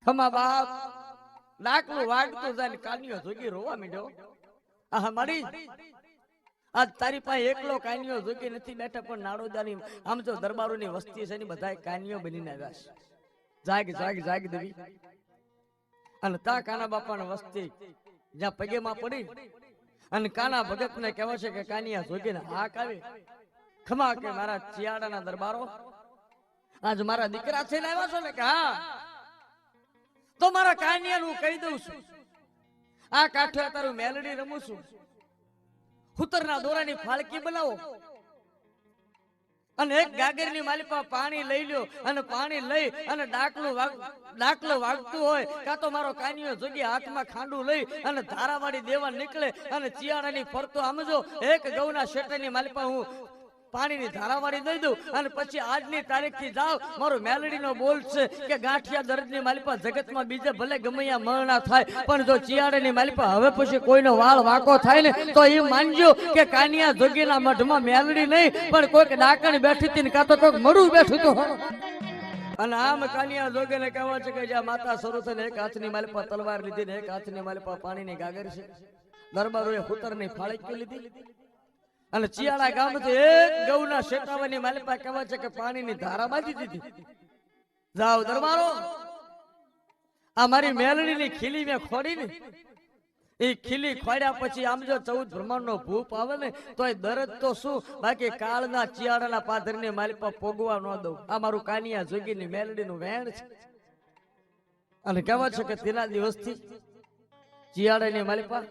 હમા બાપ ડાકલું વાગતું જાય કાનિયો જોગી રોવા માંડ્યો. આ મારી આજ તારી પાસે એકલો કાનિયો જોગી નથી બેઠા, પણ નાડોદાની આમ તો દરબારોની વસ્તી છે ને બધા કાનિયો બનીને આવ્યા છે. જાગ જાગ જાગ દેવી. અને તા કાના બાપાની વસ્તી જ્યાં પગેમાં પડી અને કાના ભગત ને કહેવા છે કે કાનિયા જોગીને હાક આવે, ખમા કે મારા ચિયાડાના દરબારો આજ મારા દીકરા થઈને આવ્યા છો ને કે હા, તો મારા કાનિયાનું કહી દઉં છું. આ કાંઠે તારું મેલડી રમું છું, હુતરના દોરાની ફાળકી બનાવો અને એક ગાગરની માલિપા પાણી લઈ લ્યો અને પાણી લઈ અને ડાકલો વાગતું હોય કાં તો મારો કાનિયો જોગી હાથમાં ખાંડું લઈ અને ધારાવાળી દેવા નીકળે અને ચિયાડાની ફરતો આમજો એક ગૌના શેઠની માલિપા હું પાણીની ધારાવાળી દઈ દઉં અને પછી આજની તારીખથી જાવ મારો મેલડીનો બોલ છે કે ગાંઠિયા દર્દની માલિપા જગતમાં બીજે ભલે ગમૈયા મરણા થાય, પણ જો ચિયાડાની માલિપા હવે પછી કોઈનો વાળ વાકો થાય ને તો એ માનજો કે કાનિયા જોગીના મઢમાં મેલડી નહીં પણ કોઈક ડાકણ બેઠી હતી ને કાં તો કોઈક મરું બેઠું હતું. અને આમ કાનિયા જોગીને કહેવા છે કે જ્યાં માતા શરૂ થઈને એક હાથની માલિપા તલવાર લીધી ને એક હાથની માલિપા પાણીની ગાગર છે. દરબારોએ હુતરની ફાળકી લીધી અને ચિયાડા ગામથી એક ગૌના શેટાવાની માલિપા કહેવા છે કે પાણીની ધારા બાંધી દીધી. જાઓ દરબારો, આ મારી મેલડીની ખીલી મેં ખોડી ને એ ખીલી ખોડ્યા પછી આમ જો 14 બ્રહ્માંડનો ભૂપ આવે ને તો એ દરદ તો શું, બાકી કાળના ચિયાડાના પાથરની માલિપા પોગવા ન દઉં. આ મારું કાનિયા જોગીની મેલડીનું વેણ છે. અને કહેવા છે કે તેના દિવસથી ચિયાડાની માલિપા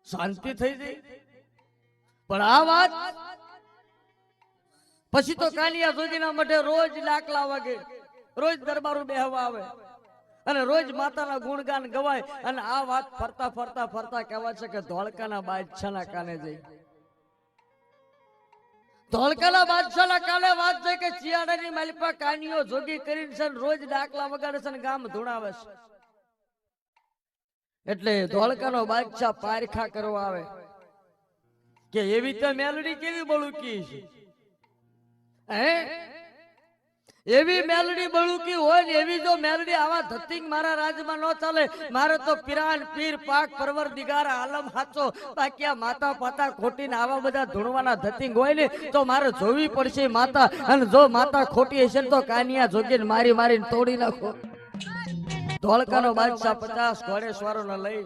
શાંતિ થઈ ગઈ. પણ આ વાત પછી તો કાનિયા જોગીના મઢે રોજ ડાકલા વાગે, રોજ દરબારો બેહવા આવે અને રોજ માતાના ગુણગાન ગવાય. અને આ વાત ફરતા ફરતા ફરતા કહેવા છે કે ધોળકાના બાદશાહના કાને જઈ, ધોળકાના બાદશાહના કાને વાત છે કે ચિયાડાની માલિપા કાનિયો જોગી કરીને છે રોજ ડાકલા વગાડે છે ને ગામ ધૂણાવે છે. એટલે ધોળકાનો બાદશાહ પારખા કરવા આવે કે એવી તો મેલડી કેવી બળુકી છે, એવી મેલડી બળુકી હોય ને એવી જો મેલડી આવા ધતિંગ મારા રાજમાં ન ચાલે. મારે તો પીરાન પીર પાક પરવરદિગાર આલમ હાચો, બાકી આ માતા પાતા ખોટી ને આવા બધા ધૂણવાના ધતિંગ હોય ને તો મારે જોવી પડશે માતા. અને જો માતા ખોટી હશે ને તો કાનિયા જોગીને મારી મારીને તોડી નાખો. ધોળકાનો બાદશાહ 50 ઘોડેસવારો ને લઈ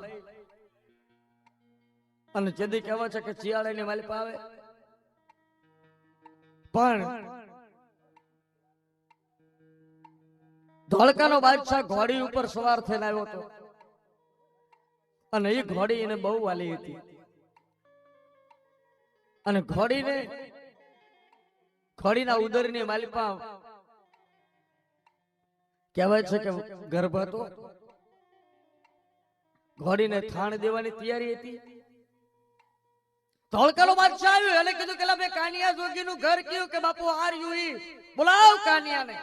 અને જેદી કહેવા છે કે ચિયાડાની માલિપા આવે, પણ ધોળકાનો બાદશાહ ઘોડી ઉપર સવાર થઈને આવ્યો હતો અને એ ઘોડી એને બહુ વાલી હતી. અને ઘોડીના ઉદરની માલિપા કહેવાય છે કે ગર્ભ હતો. ઘોડીને થાણ દેવાની તૈયારી હતી. ધોળકાનો બાદશાહ આવ્યો એટલે કીધું કે લા બે કાનિયા જોગીનું ઘર કયું કે બાપુ આર યુ બોલાવ કાનિયાને.